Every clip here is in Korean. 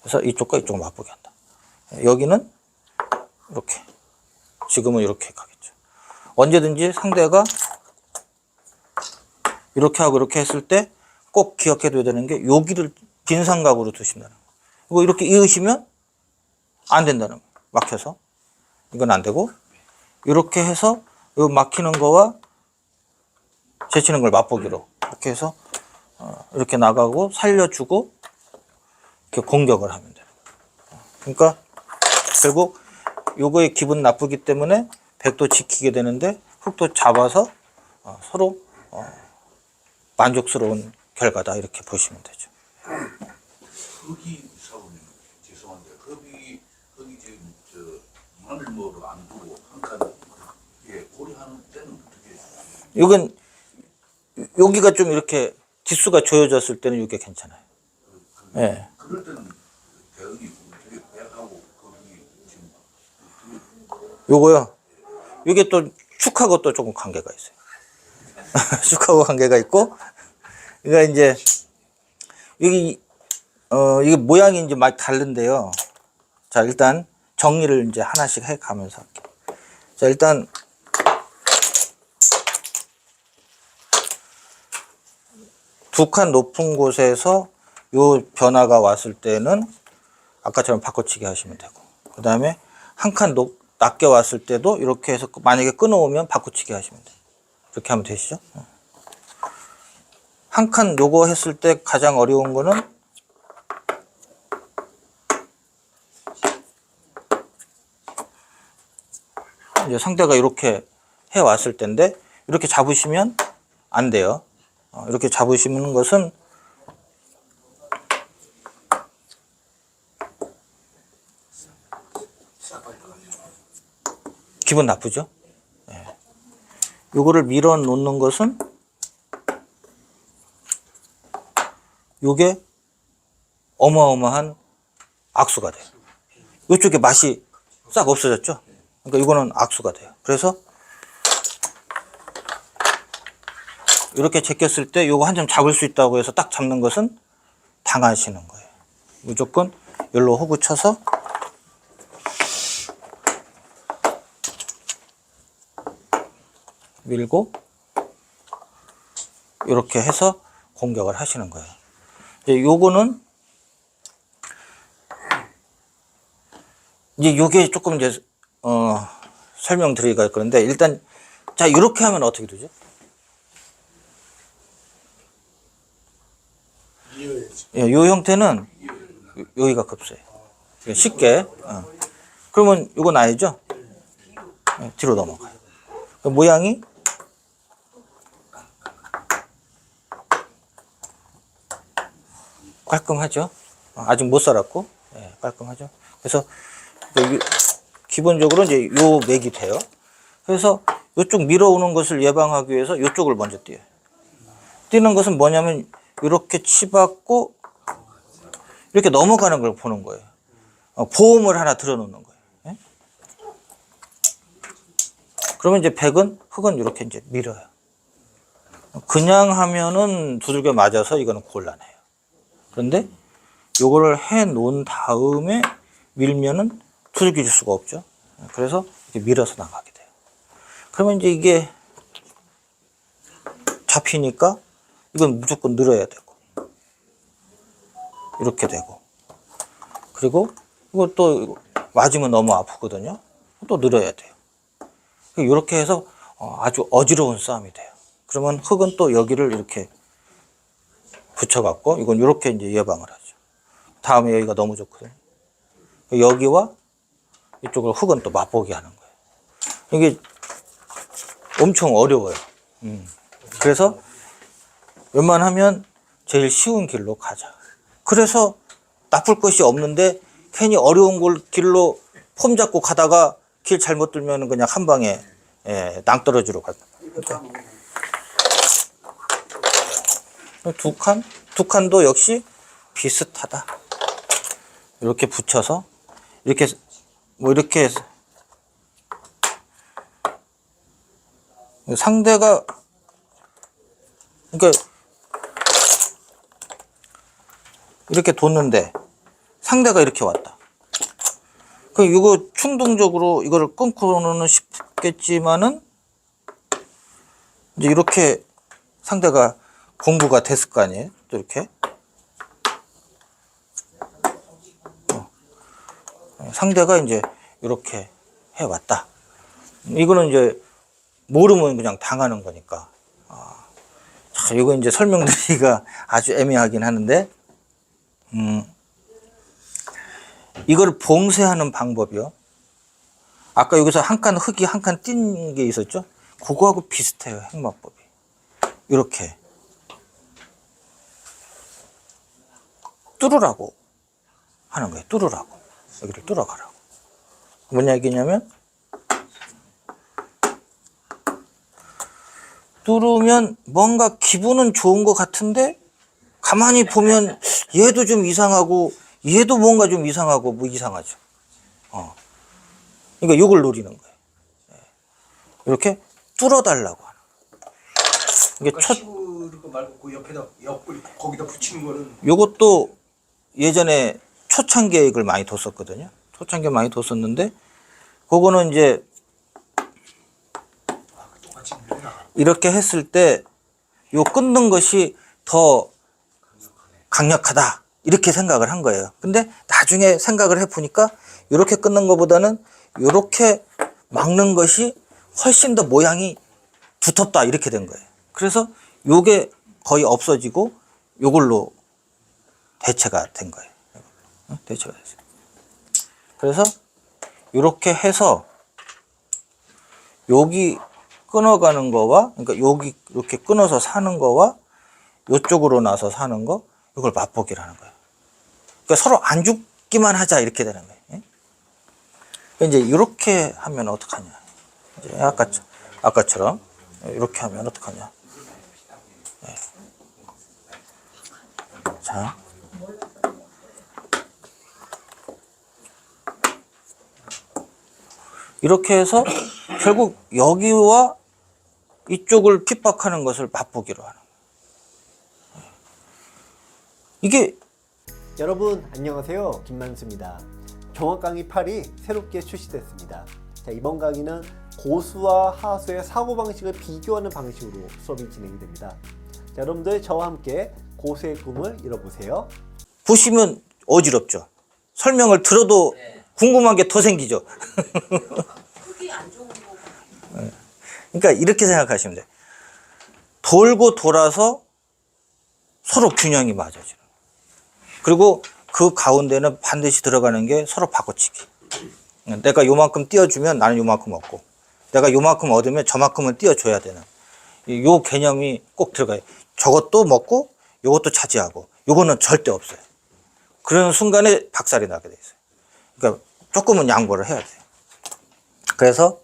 그래서 이쪽과 이쪽을 맞보게 한다. 여기는 이렇게, 지금은 이렇게 가겠죠. 언제든지 상대가 이렇게 하고 이렇게 했을 때 꼭 기억해둬야 되는 게 여기를 빈 삼각으로 두신다는 거예요. 이거 이렇게 이으시면 안 된다는 거예요. 막혀서. 이건 안 되고, 이렇게 해서 이 막히는 거와 제치는 걸 맛보기로 이렇게 해서 이렇게 나가고 살려주고 이렇게 공격을 하면 돼요. 그러니까 결국 요거의 기분 나쁘기 때문에 백도 지키게 되는데 흑도 잡아서 서로 만족스러운 결과다, 이렇게 보시면 되죠. 흑이 사부님 죄송한데 흑이 지금 저 마늘모를 안 두고 한 칸 고려하는 때는 어떻게? 이건 여기가 좀 이렇게 기수가 조여졌을 때는 이게 괜찮아요. 예. 그럴 때는 대응이 어떻게 백하고 흑이 지금 요거요. 이게 또 축하고 또 조금 관계가 있어요. 축하고 관계가 있고, 그러니까 이제 여기 이게 모양이 이제 막 다른데요. 자, 일단 정리를 이제 하나씩 해 가면서 할게요. 자, 일단 두 칸 높은 곳에서 요 변화가 왔을 때는 아까처럼 바꿔치기 하시면 되고, 그 다음에 한 칸 낮게 왔을 때도 이렇게 해서 만약에 끊어오면 바꿔치기 하시면 돼요. 이렇게 하면 되시죠? 한 칸 요거 했을 때 가장 어려운 거는 이제 상대가 이렇게 해 왔을 때인데, 이렇게 잡으시면 안 돼요. 이렇게 잡으시는 것은 기분 나쁘죠? 네. 요거를 밀어 놓는 것은 요게 어마어마한 악수가 돼요. 이쪽에 맛이 싹 없어졌죠? 그러니까 이거는 악수가 돼요. 그래서 이렇게 제꼈을 때 요거 한 점 잡을 수 있다고 해서 딱 잡는 것은 당하시는 거예요. 무조건 여기로 호구 쳐서 밀고 이렇게 해서 공격을 하시는 거예요. 이제 요거는 이제 요게 조금 이제 설명드리기가 그런데, 일단 자, 이렇게 하면 어떻게 되죠? 예, 요 형태는 여기가 급소예요. 쉽게. 그러면 이건 아니죠? 예, 뒤로 넘어가요. 모양이 깔끔하죠? 아직 못 살았고, 예, 깔끔하죠? 그래서 기본적으로 이제 요 맥이 돼요. 그래서 이쪽 밀어오는 것을 예방하기 위해서 이쪽을 먼저 띄어요. 뛰는 것은 뭐냐면 이렇게 치받고 이렇게 넘어가는 걸 보는 거예요. 보험을 하나 들어놓는 거예요. 예? 그러면 이제 백은, 흑은 이렇게 이제 밀어요. 그냥 하면은 두들겨 맞아서 이거는 곤란해요. 그런데 요거를 해 놓은 다음에 밀면은 두들겨 줄 수가 없죠. 그래서 이렇게 밀어서 나가게 돼요. 그러면 이제 이게 잡히니까 이건 무조건 늘어야 되고, 이렇게 되고, 그리고 이거 또 맞으면 너무 아프거든요. 또 늘어야 돼요. 이렇게 해서 아주 어지러운 싸움이 돼요. 그러면 흑은 또 여기를 이렇게 붙여갖고, 이건 이렇게 이제 예방을 하죠. 다음에 여기가 너무 좋거든요. 여기와 이쪽을 흑은 또 맛보게 하는 거예요. 이게 엄청 어려워요. 그래서 웬만하면 제일 쉬운 길로 가자. 그래서 나쁠 것이 없는데 괜히 어려운 길로 폼 잡고 가다가 길 잘못 들면 그냥 한 방에 낭떠러지로 가요. 두 칸도 역시 비슷하다. 이렇게 붙여서 이렇게 뭐 이렇게 상대가, 그러니까 이렇게 뒀는데 상대가 이렇게 왔다. 그 이거 충동적으로 이거를 끊고는 싶겠지만은 이제 이렇게 상대가 공부가 됐을 거 아니에요? 또 이렇게 상대가 이제 이렇게 해왔다. 이거는 이제 모르면 그냥 당하는 거니까. 자, 이거 이제 설명드리기가 아주 애매하긴 하는데, 이걸 봉쇄하는 방법이요. 아까 여기서 한 칸 흙이 한 칸 띈 게 있었죠? 그거하고 비슷해요, 행마법이. 이렇게. 뚫으라고 하는 거예요, 뚫으라고. 여기를 뚫어가라고. 뭐냐 얘기냐면, 뚫으면 뭔가 기분은 좋은 것 같은데, 가만히 보면 얘도 좀 이상하고, 얘도 뭔가 좀 이상하고, 뭐 이상하죠. 그러니까 이걸 노리는 거예요. 이렇게 뚫어달라고 하는 거예요. 이게 첫, 치우는 거 말고 그 옆에다 옆구리 거기다 붙이는 거는 요것도 예전에 초창 계획을 많이 뒀었거든요. 초창 계획 많이 뒀었는데, 그거는 이제 똑같이 밀려나. 이렇게 했을 때, 요 끊는 것이 더 강력하다. 이렇게 생각을 한 거예요. 근데 나중에 생각을 해보니까, 이렇게 끊는 것보다는 이렇게 막는 것이 훨씬 더 모양이 두텁다. 이렇게 된 거예요. 그래서 요게 거의 없어지고, 요걸로 대체가 된 거예요. 대체가 됐어요. 그래서 이렇게 해서 여기 끊어가는 거와, 그러니까 여기 이렇게 끊어서 사는 거와 이쪽으로 나서 사는 거, 이걸 맛보기를 하는 거예요. 그러니까 서로 안 죽기만 하자 이렇게 되는 거예요. 이제 이렇게 하면 어떡하냐? 이제 아까처럼 이렇게 하면 어떡하냐? 자. 이렇게 해서 결국 여기와 이쪽을 핍박하는 것을 맛보기로 하는 거예요. 이게 여러분 안녕하세요, 김만수입니다. 종합 강의 8이 새롭게 출시됐습니다. 자, 이번 강의는 고수와 하수의 사고방식을 비교하는 방식으로 수업이 진행이 됩니다. 자, 여러분들 저와 함께 고수의 꿈을 이뤄보세요. 보시면 어지럽죠. 설명을 들어도 궁금한 게 더 생기죠. 크기 안 좋은 거. 그러니까 이렇게 생각하시면 돼요. 돌고 돌아서 서로 균형이 맞아지는 거예요. 그리고 그 가운데는 반드시 들어가는 게 서로 바꿔치기. 내가 요만큼 띄워주면 나는 요만큼 얻고, 내가 요만큼 얻으면 저만큼은 띄워줘야 되는 요 개념이 꼭 들어가요. 저것도 먹고 요것도 차지하고 요거는 절대 없어요. 그런 순간에 박살이 나게 돼 있어요. 그러니까 조금은 양보를 해야 돼요. 그래서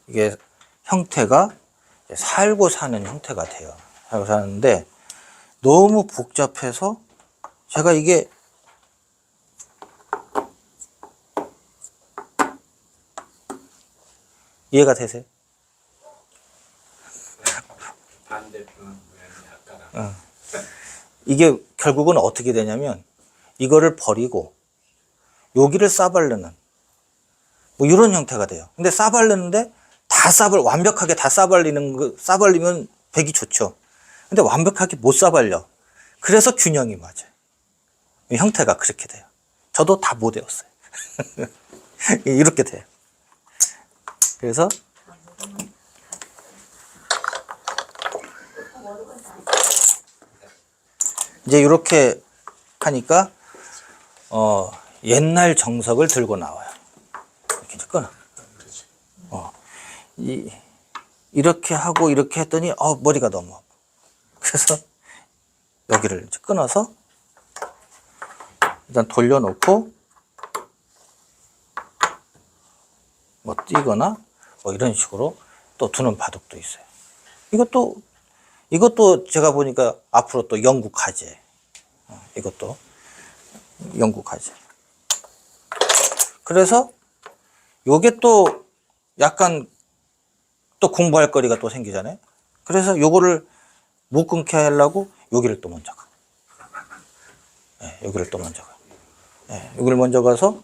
이게 형태가 살고 사는 형태가 돼요. 살고 사는데 너무 복잡해서 제가 이게 이해가 되세요? 반대편 모양이 아까랑. 이게 결국은 어떻게 되냐면 이거를 버리고 여기를 싸바르는 뭐 이런 형태가 돼요. 근데 싸바르는데 완벽하게 다 싸발리면 배기 좋죠. 근데 완벽하게 못 싸발려. 그래서 균형이 맞아요. 이 형태가 그렇게 돼요. 저도 다 못 외웠어요. 이렇게 돼요. 그래서 이제 이렇게 하니까 옛날 정석을 들고 나와요. 이렇게 이제 끊어. 이렇게 하고 이렇게 했더니 머리가 너무 아파. 그래서 여기를 이제 끊어서 일단 돌려놓고 뭐 띄거나 뭐 이런 식으로 또 두는 바둑도 있어요. 이것도 제가 보니까 앞으로 또 영국 과제. 이것도 영국 과제. 그래서 요게 또 약간 또 공부할 거리가 또 생기잖아요. 그래서 요거를 못 끊게 하려고 여기를 또 먼저 가. 예, 여기를 또 먼저 가. 예, 여기를 먼저 가서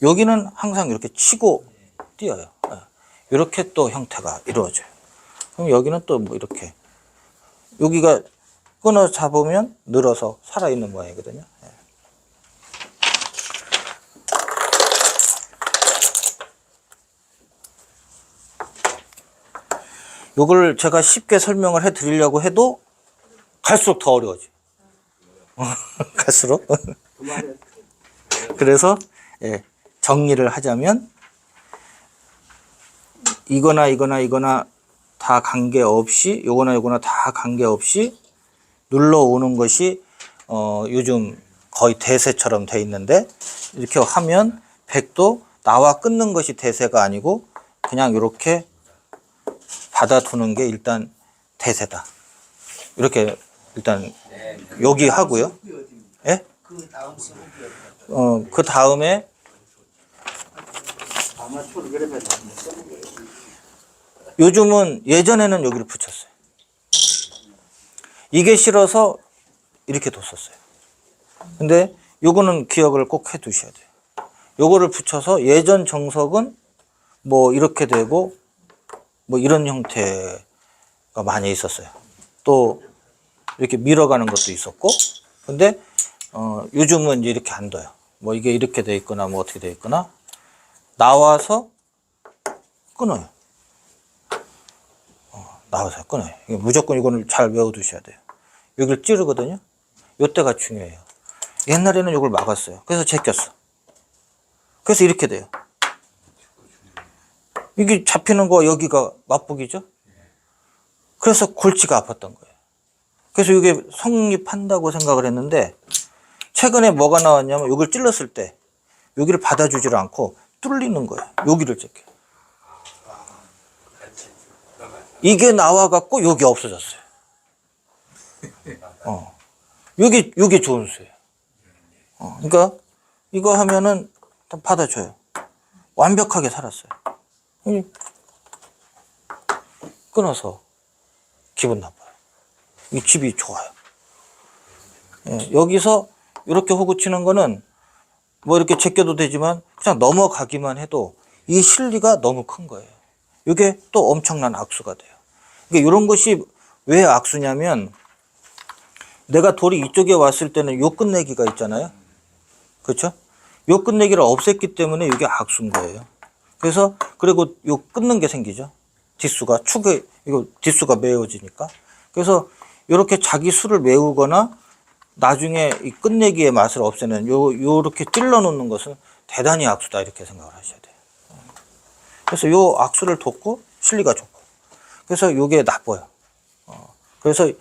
여기는 항상 이렇게 치고 뛰어요. 예. 이렇게 또 형태가 이루어져요. 그럼 여기는 또 뭐 이렇게 여기가 끊어 잡으면 늘어서 살아있는 모양이거든요. 예. 요걸 제가 쉽게 설명을 해 드리려고 해도 갈수록 더 어려워져요. 갈수록. 그래서 예, 정리를 하자면 이거나 이거나 이거나 다 관계없이 요거나 다 관계없이 눌러오는 것이 요즘 거의 대세처럼 돼 있는데 이렇게 하면 100도 나와 끊는 것이 대세가 아니고 그냥 이렇게 받아두는 게 일단 대세다. 이렇게 일단 여기 하고요. 예? 그 다음 수업이 그 다음에 아마추어를 그래봐야 써는 거예요. 요즘은 예전에는 여기를 붙였어요. 이게 싫어서 이렇게 뒀었어요. 근데 요거는 기억을 꼭 해 두셔야 돼요. 요거를 붙여서 예전 정석은 뭐 이렇게 되고 뭐 이런 형태가 많이 있었어요. 또 이렇게 밀어가는 것도 있었고 근데 요즘은 이제 이렇게 안 둬요. 뭐 이게 이렇게 돼 있거나 뭐 어떻게 돼 있거나 나와서 끊어요. 나와서 끊어요. 무조건 이거는 잘 외워두셔야 돼요. 여기를 찌르거든요. 요때가 중요해요. 옛날에는 이걸 막았어요. 그래서 제꼈어. 그래서 이렇게 돼요. 이게 잡히는 거 여기가 맞북이죠. 그래서 골치가 아팠던 거예요. 그래서 이게 성립한다고 생각을 했는데 최근에 뭐가 나왔냐면 여기를 찔렀을 때 여기를 받아주질 않고 뚫리는 거예요. 여기를 제껴요. 이게 나와갖고 여기 없어졌어요. 요게 좋은 수예요. 그러니까 이거 하면은 받아줘요. 완벽하게 살았어요. 끊어서 기분 나빠요. 이 집이 좋아요. 예, 여기서 이렇게 호구 치는 거는 뭐 이렇게 제껴도 되지만 그냥 넘어가기만 해도 이 실리가 너무 큰 거예요. 이게 또 엄청난 악수가 돼요. 그러니까 이런 것이 왜 악수냐면 내가 돌이 이쪽에 왔을 때는 요 끝내기가 있잖아요. 그렇죠? 요 끝내기를 없앴기 때문에 이게 악수인 거예요. 그래서 그리고 요 끊는 게 생기죠. 뒷수가 축에 이거 뒷수가 메워지니까. 그래서 이렇게 자기 수를 메우거나 나중에 이 끝내기의 맛을 없애는 요렇게 찔러 놓는 것은 대단히 악수다 이렇게 생각을 하셔야 돼요. 그래서 요 악수를 돕고 실리가 좋고. 그래서 요게 나빠요. 그래서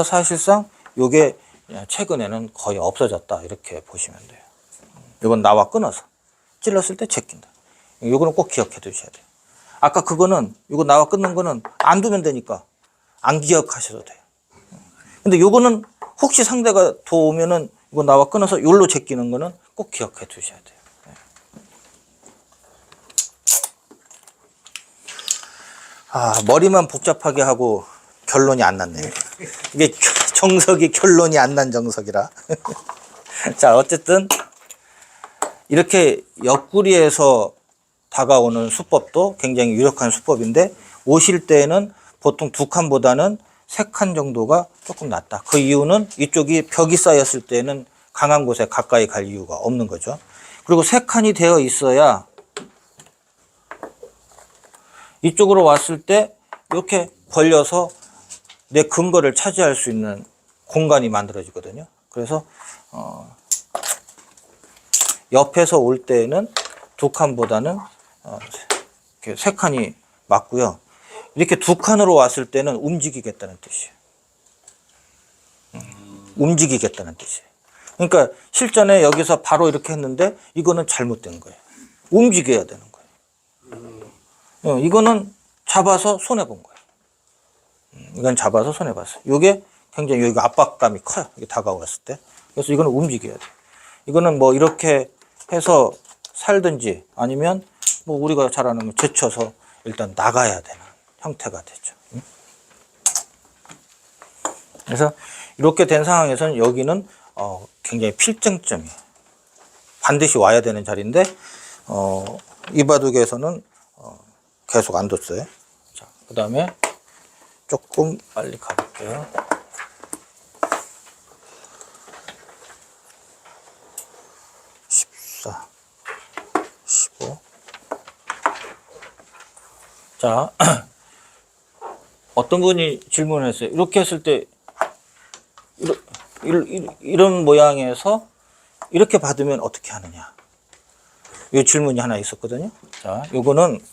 사실상 요게 최근에는 거의 없어졌다 이렇게 보시면 돼요. 이건 나와 끊어서 찔렀을 때 제낀다. 요거는 꼭 기억해 두셔야 돼요. 아까 그거는 이거 나와 끊는 거는 안 두면 되니까 안 기억하셔도 돼요. 근데 요거는 혹시 상대가 도우면은 이거 나와 끊어서 요로 제끼는 거는 꼭 기억해 두셔야 돼요. 머리만 복잡하게 하고 결론이 안 났네. 이게 정석이 결론이 안 난 정석이라. 자, 어쨌든 이렇게 옆구리에서 다가오는 수법도 굉장히 유력한 수법인데 오실 때에는 보통 2칸보다는 3칸 정도가 조금 낫다. 그 이유는 이쪽이 벽이 쌓였을 때는 강한 곳에 가까이 갈 이유가 없는 거죠. 그리고 3칸이 되어 있어야 이쪽으로 왔을 때 이렇게 벌려서 내 근거를 차지할 수 있는 공간이 만들어지거든요. 그래서 옆에서 올 때는 2칸보다는 3칸이 맞고요. 이렇게 2칸으로 왔을 때는 움직이겠다는 뜻이에요. 움직이겠다는 뜻이에요. 그러니까 실전에 여기서 바로 이렇게 했는데 이거는 잘못된 거예요. 움직여야 되는 거예요. 이거는 잡아서 손해본 거예요. 이건 잡아서 손에 봤어요. 이게 굉장히 여기가 압박감이 커요. 이게 다가왔을 때. 그래서 이거는 움직여야 돼. 이거는 뭐 이렇게 해서 살든지 아니면 뭐 우리가 잘 아는 거 제쳐서 일단 나가야 되는 형태가 되죠. 그래서 이렇게 된 상황에서는 여기는 굉장히 필증점이에요. 반드시 와야 되는 자리인데 이 바둑에서는 계속 안 뒀어요. 자, 그 다음에 조금 빨리 가볼게요. 자, 어떤 분이 질문을 했어요. 이렇게 했을 때, 이런 모양에서 이렇게 받으면 어떻게 하느냐. 이 질문이 하나 있었거든요. 자, 요거는,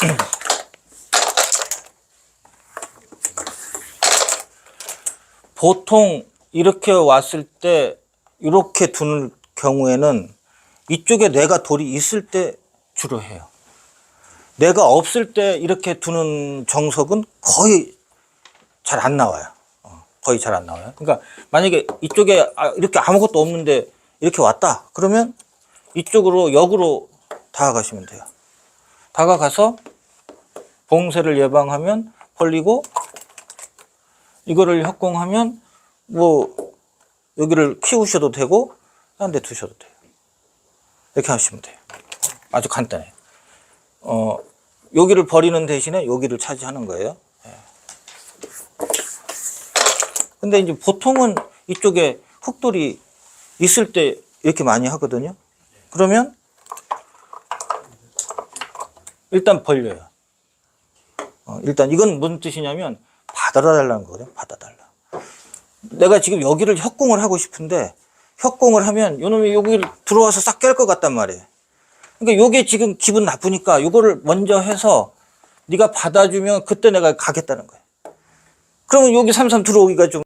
보통 이렇게 왔을 때, 이렇게 두는 경우에는 이쪽에 내가 돌이 있을 때 주로 해요. 내가 없을 때 이렇게 두는 정석은 거의 잘 안 나와요. 거의 잘 안 나와요. 그러니까 만약에 이쪽에 이렇게 아무것도 없는데 이렇게 왔다. 그러면 이쪽으로 역으로 다가가시면 돼요. 다가가서 봉쇄를 예방하면 벌리고 이거를 협공하면 뭐 여기를 키우셔도 되고 딴 데 두셔도 돼요. 이렇게 하시면 돼요. 아주 간단해요. 여기를 버리는 대신에 여기를 차지하는 거예요. 근데 이제 보통은 이쪽에 흑돌이 있을 때 이렇게 많이 하거든요. 그러면 일단 벌려요. 일단 이건 무슨 뜻이냐면 받아달라는 거거든요. 받아달라. 내가 지금 여기를 협공을 하고 싶은데 협공을 하면 요놈이 여기를 들어와서 싹 깰 것 같단 말이에요. 그러니까 요게 지금 기분 나쁘니까 요거를 먼저 해서 네가 받아주면 그때 내가 가겠다는 거예요. 그러면 여기 3-3 들어오기가 좀